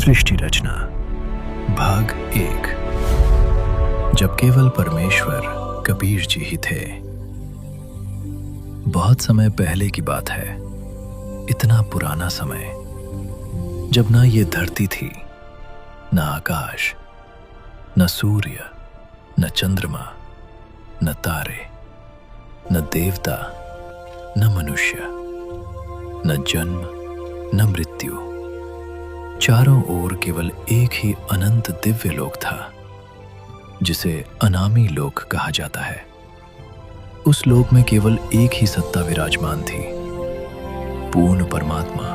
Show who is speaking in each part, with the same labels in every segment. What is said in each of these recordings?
Speaker 1: सृष्टि रचना भाग 1। जब केवल परमेश्वर कबीर जी ही थे। बहुत समय पहले की बात है, इतना पुराना समय जब ना ये धरती थी, न आकाश, न सूर्य, न चंद्रमा, न तारे, न देवता, न मनुष्य, न जन्म, न मृत्यु। चारों ओर केवल एक ही अनंत दिव्य लोक था, जिसे अनामी लोक कहा जाता है। उस लोक में केवल एक ही सत्ता विराजमान थी, पूर्ण परमात्मा,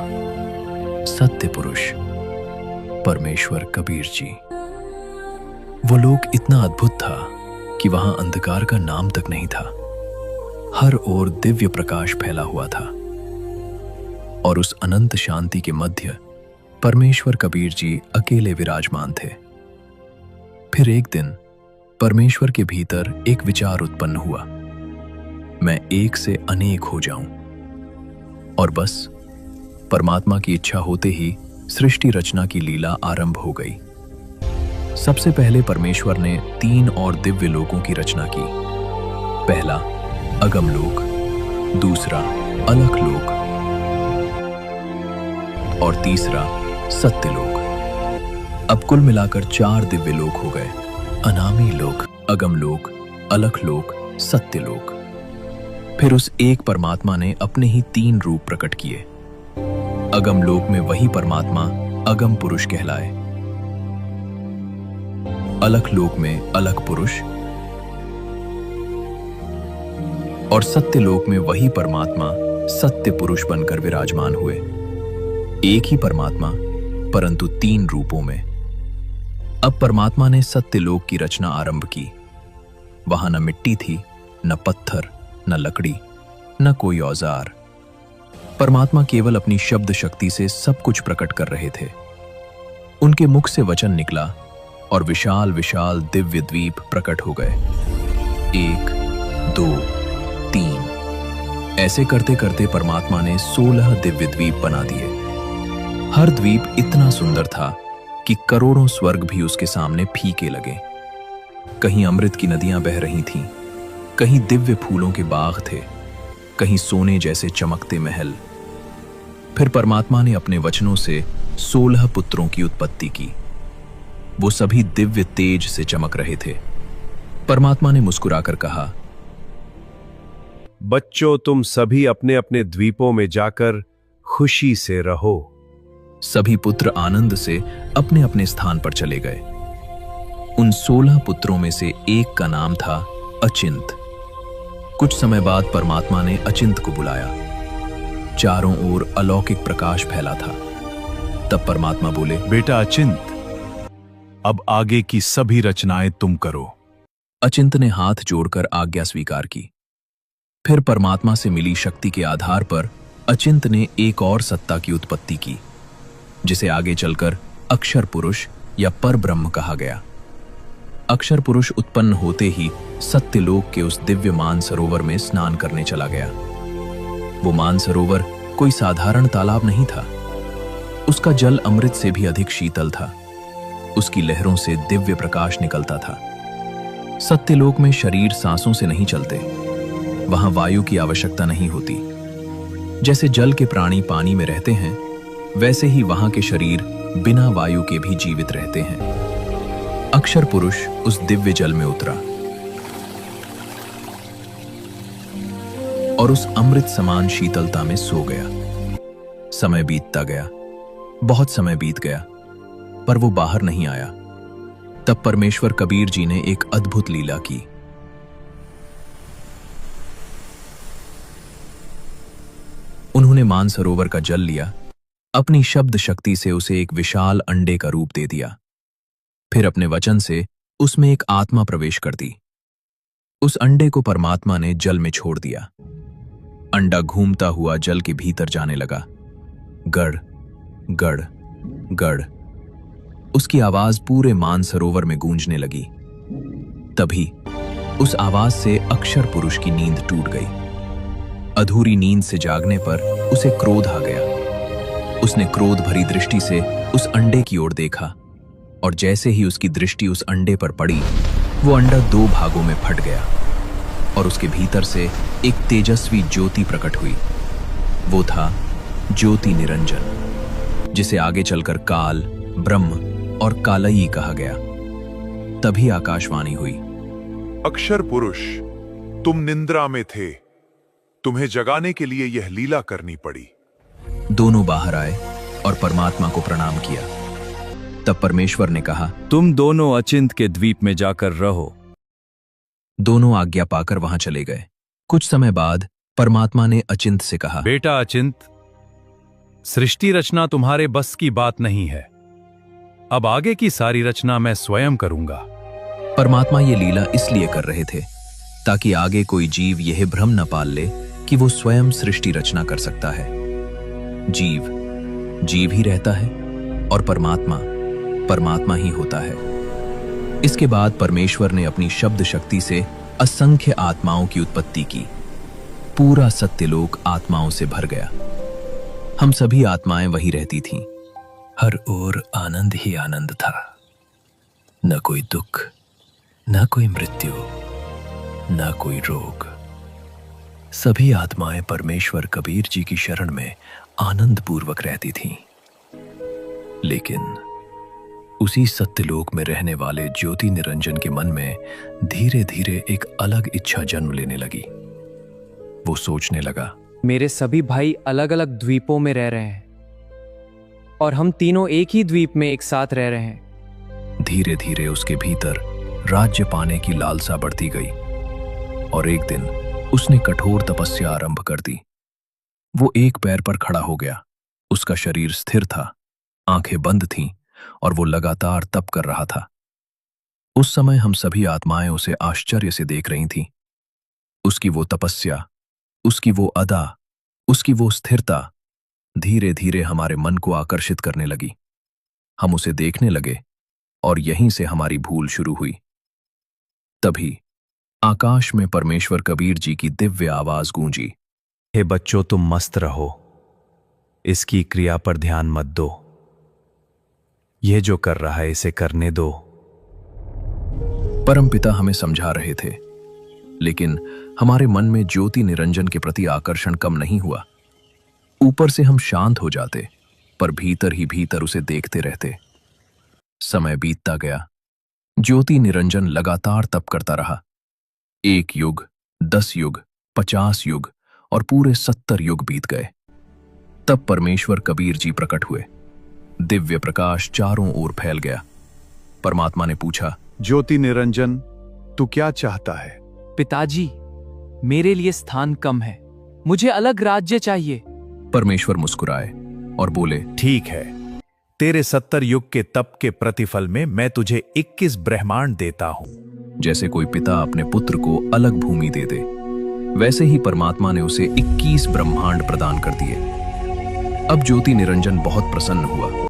Speaker 1: सत्य पुरुष, परमेश्वर कबीर जी। वो लोक इतना अद्भुत था कि वहां अंधकार का नाम तक नहीं था। हर ओर दिव्य प्रकाश फैला हुआ था और उस अनंत शांति के मध्य परमेश्वर कबीर जी अकेले विराजमान थे। फिर एक दिन परमेश्वर के भीतर एक विचार उत्पन्न हुआ, मैं एक से अनेक हो जाऊं। और बस परमात्मा की इच्छा होते ही सृष्टि रचना की लीला आरंभ हो गई। सबसे पहले परमेश्वर ने 3 और दिव्य लोकों की रचना की। पहला अगम लोक, दूसरा अलख लोक और तीसरा सत्य लोक। अब कुल मिलाकर 4 दिव्य लोक हो गए, अनामी लोक, अगम लोक, अलख लोक, सत्य लोक। फिर उस एक परमात्मा ने अपने ही 3 रूप प्रकट किए। अगम लोक में वही परमात्मा अगम पुरुष कहलाए, अलख लोक में अलख पुरुष और सत्य लोक में वही परमात्मा सत्य पुरुष बनकर विराजमान हुए। एक ही परमात्मा परंतु 3 रूपों में। अब परमात्मा ने सत्य लोक की रचना आरंभ की। वहां न मिट्टी थी, न पत्थर, न लकड़ी, न कोई औजार। परमात्मा केवल अपनी शब्द शक्ति से सब कुछ प्रकट कर रहे थे। उनके मुख से वचन निकला और विशाल विशाल दिव्य द्वीप प्रकट हो गए। 1, 2, 3 ऐसे करते करते परमात्मा ने 16 दिव्य द्वीप बना दिए। हर द्वीप इतना सुंदर था कि करोड़ों स्वर्ग भी उसके सामने फीके लगे। कहीं अमृत की नदियां बह रही थीं, कहीं दिव्य फूलों के बाग थे, कहीं सोने जैसे चमकते महल। फिर परमात्मा ने अपने वचनों से 16 पुत्रों की उत्पत्ति की। वो सभी दिव्य तेज से चमक रहे थे। परमात्मा ने मुस्कुराकर कहा,
Speaker 2: बच्चों, तुम सभी अपने अपने द्वीपों में जाकर खुशी से रहो।
Speaker 1: सभी पुत्र आनंद से अपने अपने स्थान पर चले गए। उन 16 पुत्रों में से एक का नाम था अचिंत। कुछ समय बाद परमात्मा ने अचिंत को बुलाया। चारों ओर अलौकिक प्रकाश फैला था। तब परमात्मा बोले,
Speaker 3: बेटा अचिंत, अब आगे की सभी रचनाएं तुम करो।
Speaker 1: अचिंत ने हाथ जोड़कर आज्ञा स्वीकार की। फिर परमात्मा से मिली शक्ति के आधार पर अचिंत ने एक और सत्ता की उत्पत्ति की, जिसे आगे चलकर अक्षर पुरुष या पर ब्रह्म कहा गया। अक्षर पुरुष उत्पन्न होते ही सत्यलोक के उस दिव्य मान सरोवर में स्नान करने चला गया। वो मान सरोवर कोई साधारण तालाब नहीं था। उसका जल अमृत से भी अधिक शीतल था। उसकी लहरों से दिव्य प्रकाश निकलता था। सत्यलोक में शरीर सांसों से नहीं चलते। वहां वायु की आवश्यकता नहीं होती। जैसे जल के प्राणी पानी में रहते हैं, वैसे ही वहां के शरीर बिना वायु के भी जीवित रहते हैं। अक्षर पुरुष उस दिव्य जल में उतरा और उस अमृत समान शीतलता में सो गया। समय बीतता गया, बहुत समय बीत गया, पर वो बाहर नहीं आया। तब परमेश्वर कबीर जी ने एक अद्भुत लीला की। उन्होंने मानसरोवर का जल लिया, अपनी शब्द शक्ति से उसे एक विशाल अंडे का रूप दे दिया। फिर अपने वचन से उसमें एक आत्मा प्रवेश कर दी। उस अंडे को परमात्मा ने जल में छोड़ दिया। अंडा घूमता हुआ जल के भीतर जाने लगा। गड़ गड़ गड़ उसकी आवाज पूरे मानसरोवर में गूंजने लगी। तभी उस आवाज से अक्षर पुरुष की नींद टूट गई। अधूरी नींद से जागने पर उसे क्रोध आ गया उसने क्रोध भरी दृष्टि से उस अंडे की ओर देखा और जैसे ही उसकी दृष्टि उस अंडे पर पड़ी, वो अंडा 2 भागों में फट गया और उसके भीतर से एक तेजस्वी ज्योति प्रकट हुई। वो था ज्योति निरंजन, जिसे आगे चलकर काल, ब्रह्म और कालयी कहा गया। तभी आकाशवाणी हुई,
Speaker 4: अक्षर पुरुष, तुम निंद्रा में थे, तुम्हें जगाने के लिए यह लीला करनी पड़ी।
Speaker 1: दोनों बाहर आए और परमात्मा को प्रणाम किया। तब परमेश्वर ने कहा,
Speaker 3: तुम दोनों अचिंत के द्वीप में जाकर रहो।
Speaker 1: दोनों आज्ञा पाकर वहां चले गए। कुछ समय बाद परमात्मा ने अचिंत से कहा,
Speaker 3: बेटा अचिंत, सृष्टि रचना तुम्हारे बस की बात नहीं है। अब आगे की सारी रचना मैं स्वयं करूंगा।
Speaker 1: परमात्मा ये लीला इसलिए कर रहे थे ताकि आगे कोई जीव यह भ्रम न पाल ले कि वो स्वयं सृष्टि रचना कर सकता है। जीव जीव ही रहता है और परमात्मा परमात्मा ही होता है। इसके बाद परमेश्वर ने अपनी शब्द शक्ति से असंख्य आत्माओं की उत्पत्ति की। पूरा सत्यलोक आत्माओं से भर गया। हम सभी आत्माएं वही रहती थीं। हर ओर आनंद ही आनंद था। न कोई दुख, न कोई मृत्यु, न कोई रोग। सभी आत्माएं परमेश्वर कबीर जी की शरण में आनंद पूर्वक रहती थीं। लेकिन उसी सत्यलोक में रहने वाले ज्योति निरंजन के मन में धीरे धीरे एक अलग इच्छा जन्म लेने लगी। वो सोचने लगा,
Speaker 5: मेरे सभी भाई अलग अलग द्वीपों में रह रहे हैं और हम तीनों एक ही द्वीप में एक साथ रह रहे हैं।
Speaker 1: धीरे धीरे उसके भीतर राज्य पाने की लालसा बढ़ती गई और एक दिन उसने कठोर तपस्या आरंभ कर दी। वो एक पैर पर खड़ा हो गया। उसका शरीर स्थिर था, आंखें बंद थीं और वो लगातार तप कर रहा था। उस समय हम सभी आत्माएं उसे आश्चर्य से देख रही थीं। उसकी वो तपस्या, उसकी वो अदा, उसकी वो स्थिरता धीरे धीरे हमारे मन को आकर्षित करने लगी। हम उसे देखने लगे और यहीं से हमारी भूल शुरू हुई। तभी आकाश में परमेश्वर कबीर जी की दिव्य आवाज गूंजी,
Speaker 3: हे बच्चों, तुम मस्त रहो, इसकी क्रिया पर ध्यान मत दो। यह जो कर रहा है इसे करने दो।
Speaker 1: परमपिता हमें समझा रहे थे, लेकिन हमारे मन में ज्योति निरंजन के प्रति आकर्षण कम नहीं हुआ। ऊपर से हम शांत हो जाते, पर भीतर ही भीतर उसे देखते रहते। समय बीतता गया। ज्योति निरंजन लगातार तप करता रहा। 1 युग, 10 युग, 50 युग और पूरे 70 युग बीत गए। तब परमेश्वर कबीर जी प्रकट हुए। दिव्य प्रकाश चारों ओर फैल गया। परमात्मा ने पूछा,
Speaker 2: ज्योति निरंजन, तू क्या चाहता है?
Speaker 5: पिताजी, मेरे लिए स्थान कम है, मुझे अलग राज्य चाहिए।
Speaker 1: परमेश्वर मुस्कुराए और बोले,
Speaker 3: ठीक है, तेरे 70 युग के तप के प्रतिफल में मैं तुझे 21 ब्रह्मांड देता हूं।
Speaker 1: जैसे कोई पिता अपने पुत्र को अलग भूमि दे दे, वैसे ही परमात्मा ने उसे 21 ब्रह्मांड प्रदान कर दिए। अब ज्योति निरंजन बहुत प्रसन्न हुआ,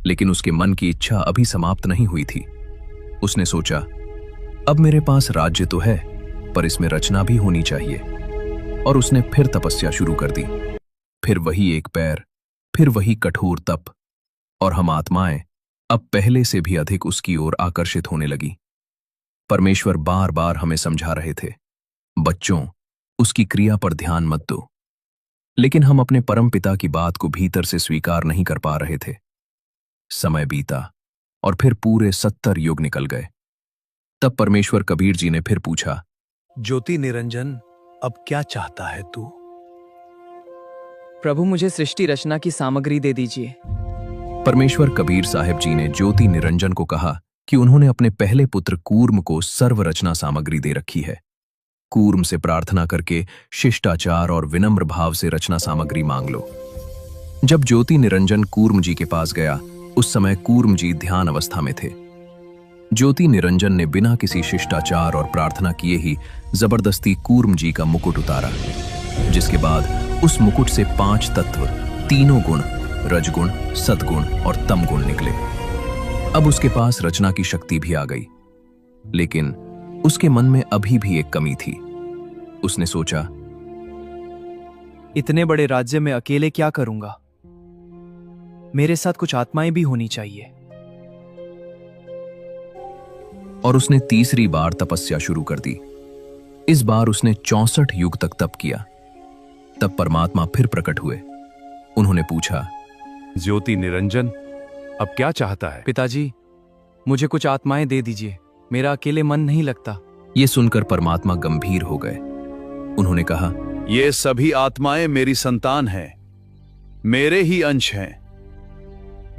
Speaker 1: लेकिन उसके मन की इच्छा अभी समाप्त नहीं हुई थी। उसने सोचा, अब मेरे पास राज्य तो है, पर इसमें रचना भी होनी चाहिए। और उसने फिर तपस्या शुरू कर दी। फिर वही 1 पैर, फिर वही कठोर तप, और हम आत्माएं अब पहले से भी अधिक उसकी ओर आकर्षित होने लगी। परमेश्वर बार बार हमें समझा रहे थे, बच्चों, उसकी क्रिया पर ध्यान मत दो। लेकिन हम अपने परम पिता की बात को भीतर से स्वीकार नहीं कर पा रहे थे। समय बीता और फिर पूरे 70 युग निकल गए। तब परमेश्वर कबीर जी ने फिर पूछा,
Speaker 3: ज्योति निरंजन, अब क्या चाहता है तू?
Speaker 5: प्रभु, मुझे सृष्टि रचना की सामग्री दे दीजिए।
Speaker 1: परमेश्वर कबीर साहिब जी ने ज्योति निरंजन को कहा कि उन्होंने अपने पहले पुत्र कूर्म को सर्व रचना सामग्री दे रखी है। कूर्म से प्रार्थना करके शिष्टाचार और विनम्र भाव से रचना सामग्री मांग लो। जब ज्योति निरंजन कूर्म जी के पास गया, उस समय कूर्म जी ध्यान अवस्था में थे। ज्योति निरंजन ने बिना किसी शिष्टाचार और प्रार्थना किए ही जबरदस्ती कूर्म जी का मुकुट उतारा, जिसके बाद उस मुकुट से 5 तत्व, तीनों गुण, रजगुण, सद्गुण और तमगुण निकले। अब उसके पास रचना की शक्ति भी आ गई, लेकिन उसके मन में अभी भी एक कमी थी। उसने सोचा,
Speaker 5: इतने बड़े राज्य में अकेले क्या करूंगा? मेरे साथ कुछ आत्माएं भी होनी चाहिए।
Speaker 1: और उसने तीसरी बार तपस्या शुरू कर दी। इस बार उसने 64 युग तक तप किया। तब परमात्मा फिर प्रकट हुए। उन्होंने पूछा,
Speaker 2: ज्योति निरंजन, अब क्या चाहता है?
Speaker 5: पिताजी, मुझे कुछ आत्माएं दे दीजिए, मेरा अकेले मन नहीं लगता।
Speaker 1: ये सुनकर परमात्मा गंभीर हो गए। उन्होंने कहा,
Speaker 3: ये सभी आत्माएं मेरी संतान हैं, मेरे ही अंश हैं।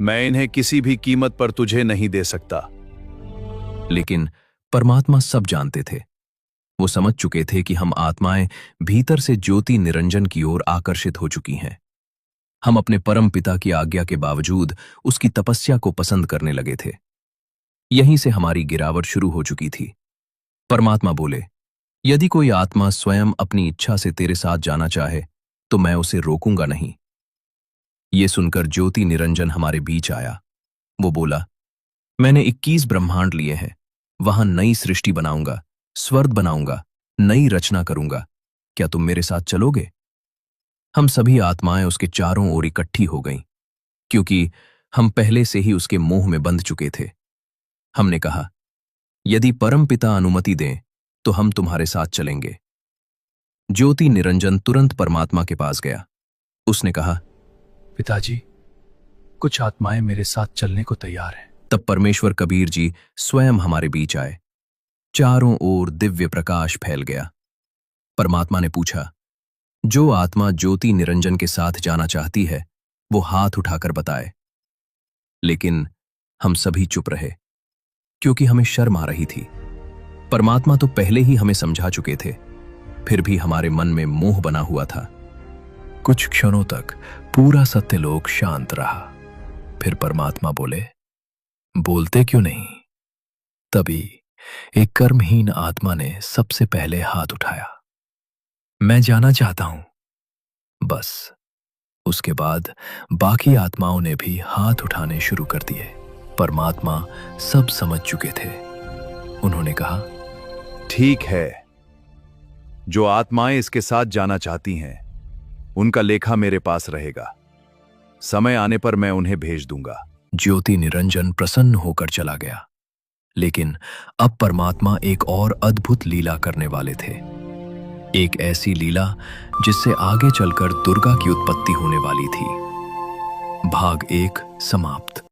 Speaker 3: मैं इन्हें किसी भी कीमत पर तुझे नहीं दे सकता।
Speaker 1: लेकिन परमात्मा सब जानते थे। वो समझ चुके थे कि हम आत्माएं भीतर से ज्योति निरंजन की ओर आकर्षित हो चुकी हैं। हम अपने परम पिता की आज्ञा के बावजूद उसकी तपस्या को पसंद करने लगे थे। यहीं से हमारी गिरावट शुरू हो चुकी थी। परमात्मा बोले, यदि कोई आत्मा स्वयं अपनी इच्छा से तेरे साथ जाना चाहे तो मैं उसे रोकूंगा नहीं। ये सुनकर ज्योति निरंजन हमारे बीच आया। वो बोला, मैंने 21 ब्रह्मांड लिए हैं, वहां नई सृष्टि बनाऊंगा, स्वर्ग बनाऊंगा, नई रचना करूंगा। क्या तुम मेरे साथ चलोगे? हम सभी आत्माएं उसके चारों ओर इकट्ठी हो गईं, क्योंकि हम पहले से ही उसके मोह में बंध चुके थे। हमने कहा, यदि परमपिता अनुमति दें तो हम तुम्हारे साथ चलेंगे। ज्योति निरंजन तुरंत परमात्मा के पास गया। उसने कहा,
Speaker 3: पिताजी, कुछ आत्माएं मेरे साथ चलने को तैयार हैं।
Speaker 1: तब परमेश्वर कबीर जी स्वयं हमारे बीच आए। चारों ओर दिव्य प्रकाश फैल गया। परमात्मा ने पूछा, जो आत्मा ज्योति निरंजन के साथ जाना चाहती है वो हाथ उठाकर बताए। लेकिन हम सभी चुप रहे, क्योंकि हमें शर्म आ रही थी। परमात्मा तो पहले ही हमें समझा चुके थे, फिर भी हमारे मन में मोह बना हुआ था। कुछ क्षणों तक पूरा सत्यलोक शांत रहा। फिर परमात्मा बोले, बोलते क्यों नहीं? तभी एक कर्महीन आत्मा ने सबसे पहले हाथ उठाया। मैं जाना चाहता हूं। बस उसके बाद बाकी आत्माओं ने भी हाथ उठाने शुरू कर दिए। परमात्मा सब समझ चुके थे। उन्होंने कहा,
Speaker 3: ठीक है, जो आत्माएं इसके साथ जाना चाहती हैं उनका लेखा मेरे पास रहेगा। समय आने पर मैं उन्हें भेज दूंगा।
Speaker 1: ज्योति निरंजन प्रसन्न होकर चला गया। लेकिन अब परमात्मा एक और अद्भुत लीला करने वाले थे। एक ऐसी लीला जिससे आगे चलकर दुर्गा की उत्पत्ति होने वाली थी। भाग 1 समाप्त।